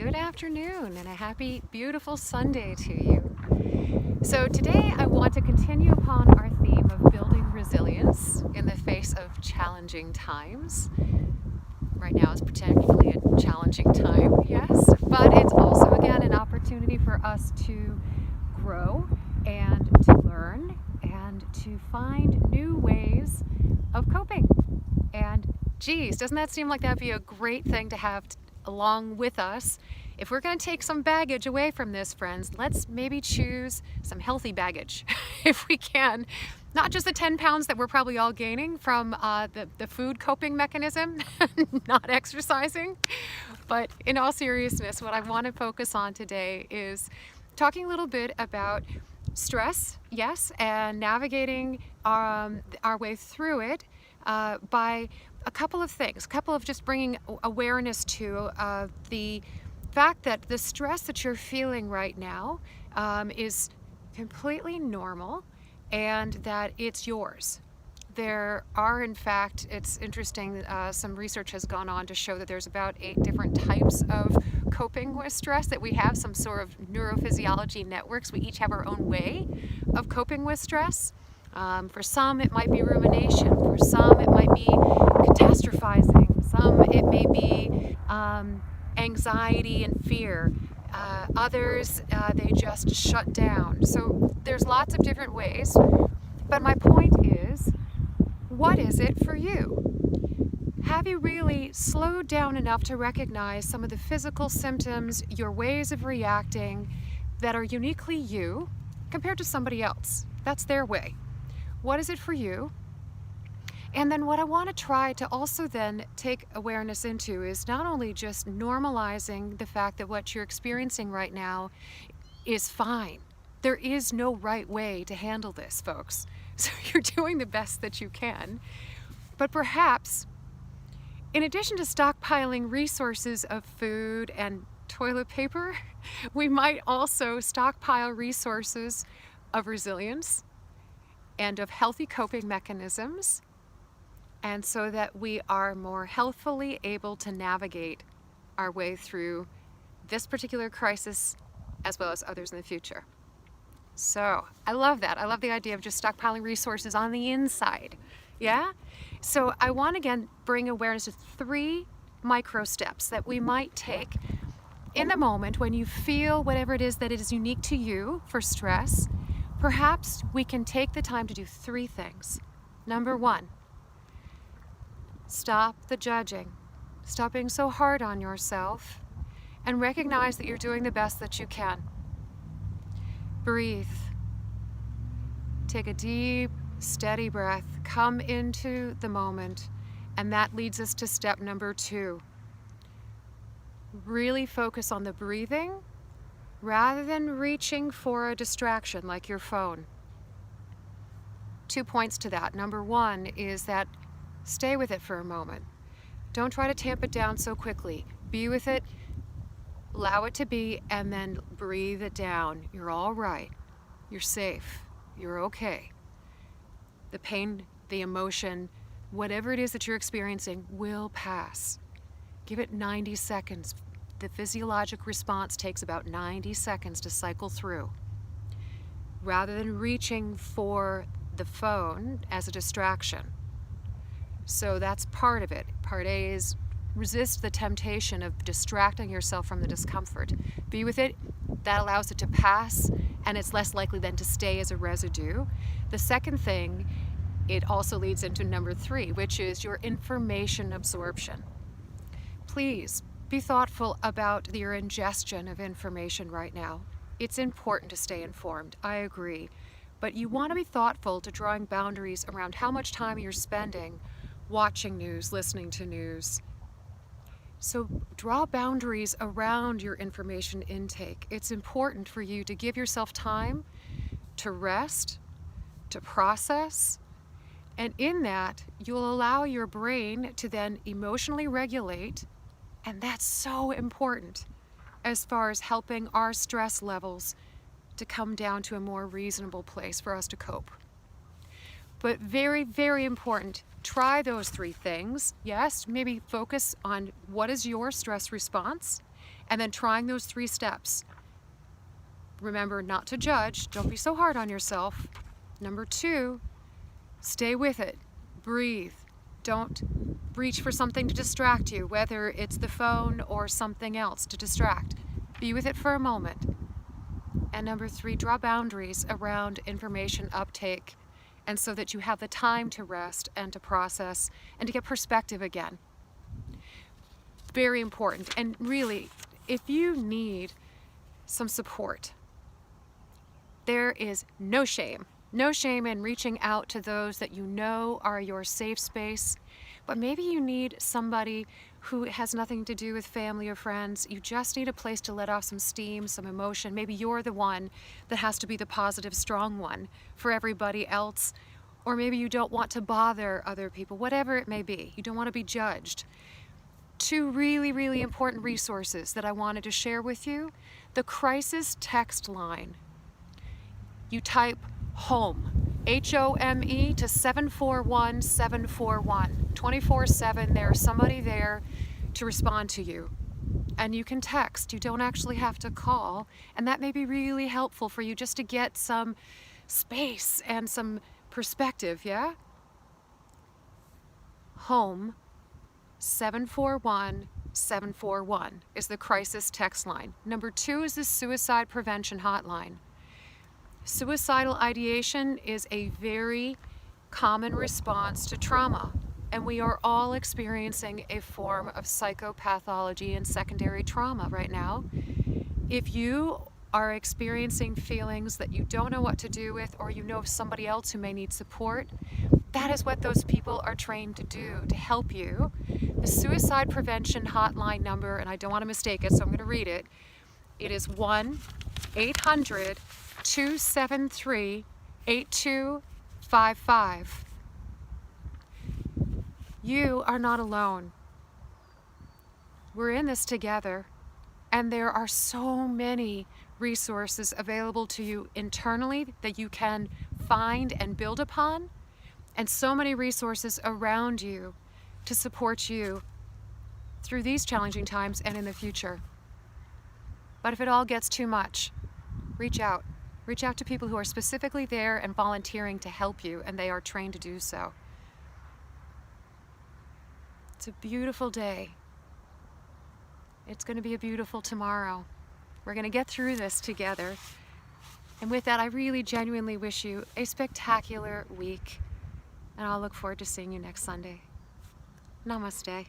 Good afternoon and a happy, beautiful Sunday to you. So today I want to continue upon our theme of building resilience in the face of challenging times. Right now is particularly a challenging time, yes, but it's also again an opportunity for us to grow and to learn and to find new ways of coping. And geez, doesn't that seem like that'd be a great thing to have along with us? If we're going to take some baggage away from this, friends, let's maybe choose some healthy baggage if we can. Not just the 10 pounds that we're probably all gaining from the food coping mechanism, not exercising. But in all seriousness, what I want to focus on today is talking a little bit about stress, yes, and navigating our way through it by a couple of things, a couple of just bringing awareness to the fact that the stress that you're feeling right now is completely normal and that it's yours. There are, in fact, it's interesting, some research has gone on to show that there's about 8 different types of coping with stress, that we have some sort of neurophysiology networks. We each have our own way of coping with stress. For some, it might be rumination. For some, it might be catastrophizing. Some, it may be anxiety and fear. Others, they just shut down. So there's lots of different ways. But my point is, what is it for you? Have you really slowed down enough to recognize some of the physical symptoms, your ways of reacting that are uniquely you compared to somebody else? That's their way. What is it for you? And then what I want to try to also then take awareness into is not only just normalizing the fact that what you're experiencing right now is fine. There is no right way to handle this, folks. So you're doing the best that you can. But perhaps, in addition to stockpiling resources of food and toilet paper, we might also stockpile resources of resilience and of healthy coping mechanisms, and so that we are more healthfully able to navigate our way through this particular crisis as well as others in the future. So I love that. I love the idea of just stockpiling resources on the inside. Yeah? So I want to again bring awareness to 3 micro steps that we might take in the moment when you feel whatever it is that is unique to you for stress. Perhaps we can take the time to do 3 things. Number 1, stop the judging. Stop being so hard on yourself and recognize that you're doing the best that you can. Breathe. Take a deep, steady breath. Come into the moment. And that leads us to step number 2. Really focus on the breathing rather than reaching for a distraction like your phone. 2 points to that. Number 1 is that stay with it for a moment. Don't try to tamp it down so quickly. Be with it. Allow it to be, and then breathe it down. You're all right. You're safe. You're okay. The pain, the emotion, whatever it is that you're experiencing will pass. Give it 90 seconds. The physiologic response takes about 90 seconds to cycle through. Rather than reaching for the phone as a distraction. So that's part of it. Part A is resist the temptation of distracting yourself from the discomfort. Be with it. That allows it to pass, and it's less likely then to stay as a residue. The second thing, it also leads into number 3, which is your information absorption. Please be thoughtful about your ingestion of information right now. It's important to stay informed, I agree, but you want to be thoughtful to drawing boundaries around how much time you're spending watching news, listening to news. So draw boundaries around your information intake. It's important for you to give yourself time to rest, to process, and in that, you'll allow your brain to then emotionally regulate, and that's so important as far as helping our stress levels to come down to a more reasonable place for us to cope. But very, very important, try those 3 things. Yes, maybe focus on what is your stress response And then trying those 3 steps. Remember not to judge. Don't be so hard on yourself. Number 2, stay with it. Breathe. Don't reach for something to distract you, whether it's the phone or something else to distract. Be with it for a moment. And number 3, draw boundaries around information uptake, and so that you have the time to rest and to process and to get perspective again. Very important. And really, if you need some support, there is no shame in reaching out to those that you know are your safe space. But maybe you need somebody who has nothing to do with family or friends. You just need a place to let off some steam, some emotion. Maybe you're the one that has to be the positive, strong one for everybody else. Or maybe you don't want to bother other people, whatever it may be. You don't want to be judged. 2 really, really important resources that I wanted to share with you. The crisis text line. You type HOME, HOME, to 741-741. 24/7, there's somebody there to respond to you. And you can text. You don't actually have to call. And that may be really helpful for you just to get some space and some perspective, yeah? HOME, 741-741 is the crisis text line. Number 2 is the suicide prevention hotline. Suicidal ideation is a very common response to trauma, and we are all experiencing a form of psychopathology and secondary trauma right now. If you are experiencing feelings that you don't know what to do with, or you know of somebody else who may need support, that is what those people are trained to do, to help you. The suicide prevention hotline number, and I don't want to mistake it, so I'm going to read it. It is 1-800-273-8255. You are not alone. We're in this together, and there are so many resources available to you internally that you can find and build upon, and so many resources around you to support you through these challenging times and in the future. But if it all gets too much, reach out. Reach out to people who are specifically there and volunteering to help you, and they are trained to do so. It's a beautiful day. It's going to be a beautiful tomorrow. We're going to get through this together. And with that, I really genuinely wish you a spectacular week. And I'll look forward to seeing you next Sunday. Namaste.